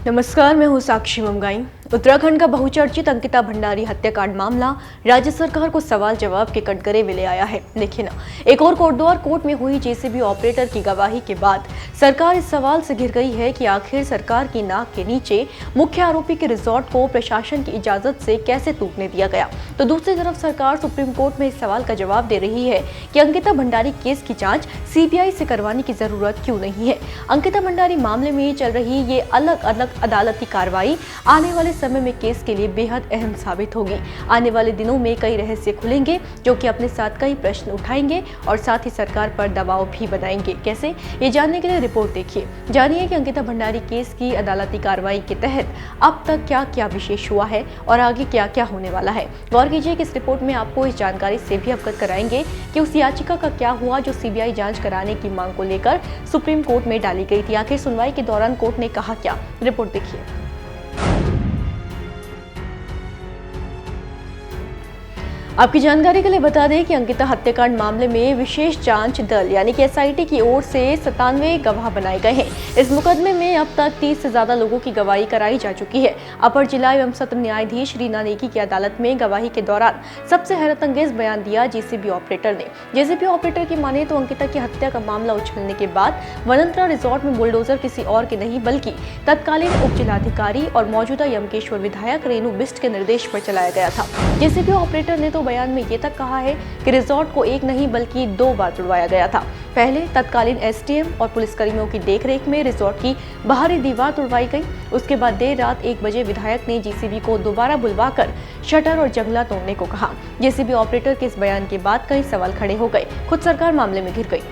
नमस्कार, मैं हूं साक्षी मंगाई। उत्तराखंड का बहुचर्चित अंकिता भंडारी हत्याकांड मामला राज्य सरकार को सवाल जवाब के कटघरे में ले आया है। देखिए ना, एक और कोटद्वार कोर्ट में हुई जेसीबी ऑपरेटर की गवाही के बाद सरकार इस सवाल से घिर गई है कि आखिर सरकार की नाक के नीचे मुख्य आरोपी के रिजॉर्ट को प्रशासन की इजाजत से कैसे टूटने दिया गया। तो दूसरी तरफ सरकार सुप्रीम कोर्ट में इस सवाल का जवाब दे रही है कि अंकिता भंडारी केस की जाँच सीबीआई से करवाने की जरूरत क्यों नहीं है। अंकिता भंडारी मामले में चल रही ये अलग अलग अदालती कार्रवाई आने वाले समय में केस के लिए बेहद अहम साबित होगी। आने वाले दिनों में कई रहस्य खुलेंगे जो कि अपने साथ कई प्रश्न उठाएंगे और साथ ही सरकार पर दबाव भी बनाएंगे। कैसे, ये जानने के लिए रिपोर्ट देखिए। जानिए कि अंकिता भंडारी केस की अदालती कार्रवाई के तहत अब तक क्या क्या विशेष हुआ है और आगे क्या क्या होने वाला है। गौर कीजिए कि इस रिपोर्ट में आपको इस जानकारी से भी अवगत कराएंगे कि उस याचिका का क्या हुआ जो सीबीआई जांच कराने की मांग को लेकर सुप्रीम कोर्ट में डाली गई थी। आखिर सुनवाई के दौरान कोर्ट ने कहा क्या, रिपोर्ट देखिए। आपकी जानकारी के लिए बता दें कि अंकिता हत्याकांड मामले में विशेष जांच दल यानी कि एसआईटी की ओर से 97 गवाह बनाए गए हैं। इस मुकदमे में अब तक 30 से ज्यादा लोगों की गवाही कराई जा चुकी है। अपर जिला एवं सत्र न्यायाधीश रीना नेगी की अदालत में गवाही के दौरान सबसे हैरतअंगेज बयान दिया जेसीबी ऑपरेटर ने। जेसीबी ऑपरेटर की माने तो अंकिता की हत्या का मामला उछलने के बाद वनंतरा रिजॉर्ट में बुलडोजर किसी और के नहीं बल्कि तत्कालीन उप जिलाधिकारी और मौजूदा यमकेश्वर विधायक रेणु बिष्ट के निर्देश पर चलाया गया था। जेसीबी ऑपरेटर ने तो बयान में ये तक कहा है कि रिजॉर्ट को एक नहीं बल्कि 2 बार तुड़वाया गया था। पहले तत्कालीन एसडीएम और पुलिसकर्मियों की देखरेख में रिजॉर्ट की बाहरी दीवार तुड़वाई गई। उसके बाद देर रात 1 बजे विधायक ने जेसीबी को दोबारा बुलवाकर शटर और जंगला तोड़ने को कहा। जेसीबी ऑपरेटर के इस बयान के बाद कई सवाल खड़े हो गए। खुद सरकार मामले में घिर गई।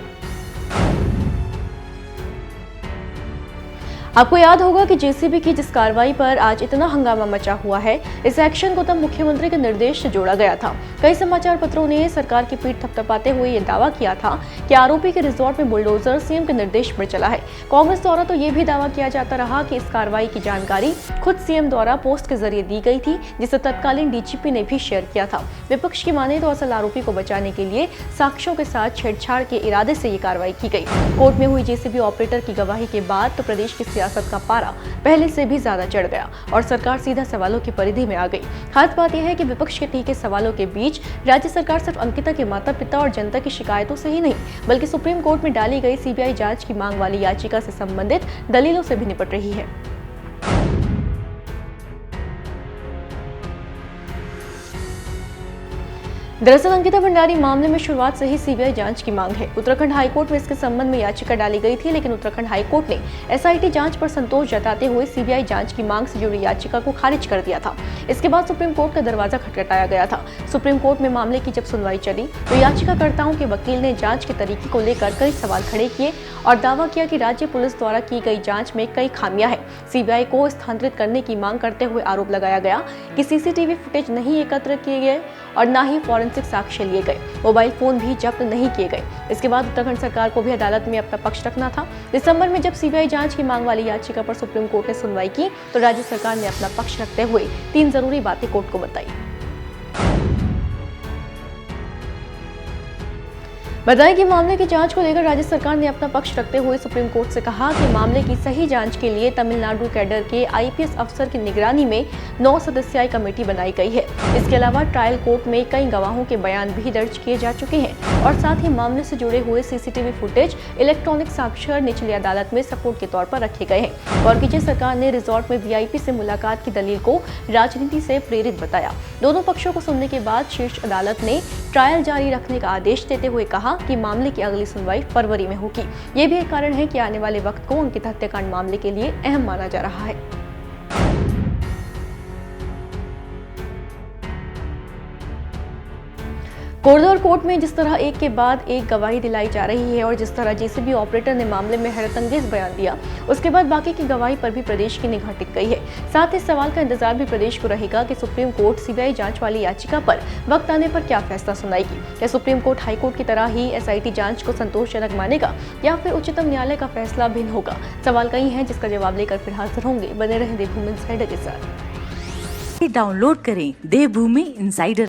आपको याद होगा कि जेसीबी की जिस कार्रवाई पर आज इतना हंगामा मचा हुआ है, इस एक्शन को तब मुख्यमंत्री के निर्देश से जोड़ा गया था। कई समाचार पत्रों ने सरकार की पीठ थपथपाते हुए ये दावा किया था कि आरोपी के रिजॉर्ट में बुलडोजर सीएम के निर्देश पर चला है। कांग्रेस द्वारा तो ये भी दावा किया जाता रहा कि इस कार्रवाई की जानकारी खुद सीएम द्वारा पोस्ट के जरिए दी गई थी, जिसे तत्कालीन डीजीपी ने भी शेयर किया था। विपक्ष की माने तो असल आरोपी को बचाने के लिए साक्ष्यों के साथ छेड़छाड़ के इरादे से ये कार्रवाई की गई। कोर्ट में हुई जेसीबी ऑपरेटर की गवाही के बाद तो प्रदेश की सियासत का पारा पहले से भी ज्यादा चढ़ गया और सरकार सीधा सवालों की परिधि में आ गई। खास बात यह है कि विपक्ष के तीखे सवालों के बीच राज्य सरकार सिर्फ अंकिता के माता पिता और जनता की शिकायतों से ही नहीं बल्कि सुप्रीम कोर्ट में डाली गई सीबीआई जांच की मांग वाली याचिका से संबंधित दलीलों से भी निपट रही है। दरअसल अंकिता भंडारी मामले में शुरुआत से ही सीबीआई जांच की मांग है। उत्तराखंड हाईकोर्ट में इसके संबंध में याचिका डाली गई थी, लेकिन उत्तराखंड हाईकोर्ट ने एसआईटी जांच पर संतोष जताते हुए सीबीआई जांच की मांग से जुड़ी याचिका को खारिज कर दिया था। इसके बाद सुप्रीम कोर्ट का दरवाजा खटखटाया गया था। सुप्रीम कोर्ट में मामले की जब सुनवाई चली तो याचिकाकर्ताओं के वकील ने जांच के तरीके को लेकर कई सवाल खड़े किए और दावा किया कि राज्य पुलिस द्वारा की गई जांच में कई खामियां हैं। सीबीआई को स्थानांतरित करने की मांग करते हुए आरोप लगाया गया कि सीसीटीवी फुटेज नहीं एकत्र किए गए और न ही फॉरेंसिक साक्ष्य लिए गए, मोबाइल फोन भी जब्त नहीं किए गए। इसके बाद उत्तराखंड सरकार को भी अदालत में अपना पक्ष रखना था। दिसंबर में जब सीबीआई जांच की मांग वाली याचिका पर सुप्रीम कोर्ट ने सुनवाई की तो राज्य सरकार ने अपना पक्ष रखते हुए 3 जरूरी बातें कोर्ट को बताई। बताएं कि मामले की जांच को लेकर राज्य सरकार ने अपना पक्ष रखते हुए सुप्रीम कोर्ट से कहा कि मामले की सही जांच के लिए तमिलनाडु कैडर के आईपीएस अफसर की निगरानी में 9 सदस्यीय कमेटी बनाई गई है। इसके अलावा ट्रायल कोर्ट में कई गवाहों के बयान भी दर्ज किए जा चुके हैं और साथ ही मामले से जुड़े हुए सीसीटीवी फुटेज, इलेक्ट्रॉनिक साक्ष्य निचली अदालत में सपोर्ट के तौर पर रखे गए हैं। और की सरकार ने रिजॉर्ट में वीआईपी से मुलाकात की दलील को राजनीति से प्रेरित बताया। दोनों पक्षों को सुनने के बाद शीर्ष अदालत ने ट्रायल जारी रखने का आदेश देते हुए कहा कि मामले की अगली सुनवाई फरवरी में होगी। ये भी एक कारण है कि आने वाले वक्त को अंकिता हत्याकांड मामले के लिए अहम माना जा रहा है। कोटद्वार कोर्ट में जिस तरह एक के बाद एक गवाही दिलाई जा रही है और जिस तरह जेसीबी ऑपरेटर ने मामले में हैरतअंगेज बयान दिया, उसके बाद बाकी की गवाही पर भी प्रदेश की निगाह टिक गई है। साथ ही इस सवाल का इंतजार भी प्रदेश को रहेगा कि सुप्रीम कोर्ट सीबीआई जांच वाली याचिका पर वक्त आने पर क्या फैसला सुनाएगी। क्या सुप्रीम कोर्ट हाईकोर्ट की तरह ही एसआईटी जांच को संतोषजनक मानेगा या फिर उच्चतम न्यायालय का फैसला भिन्न होगा। सवाल कई हैं जिसका जवाब लेकर फिर हाजिर होंगे। बने रहें देवभूमि इंसाइडर के साथ। डाउनलोड करें देवभूमि इंसाइडर।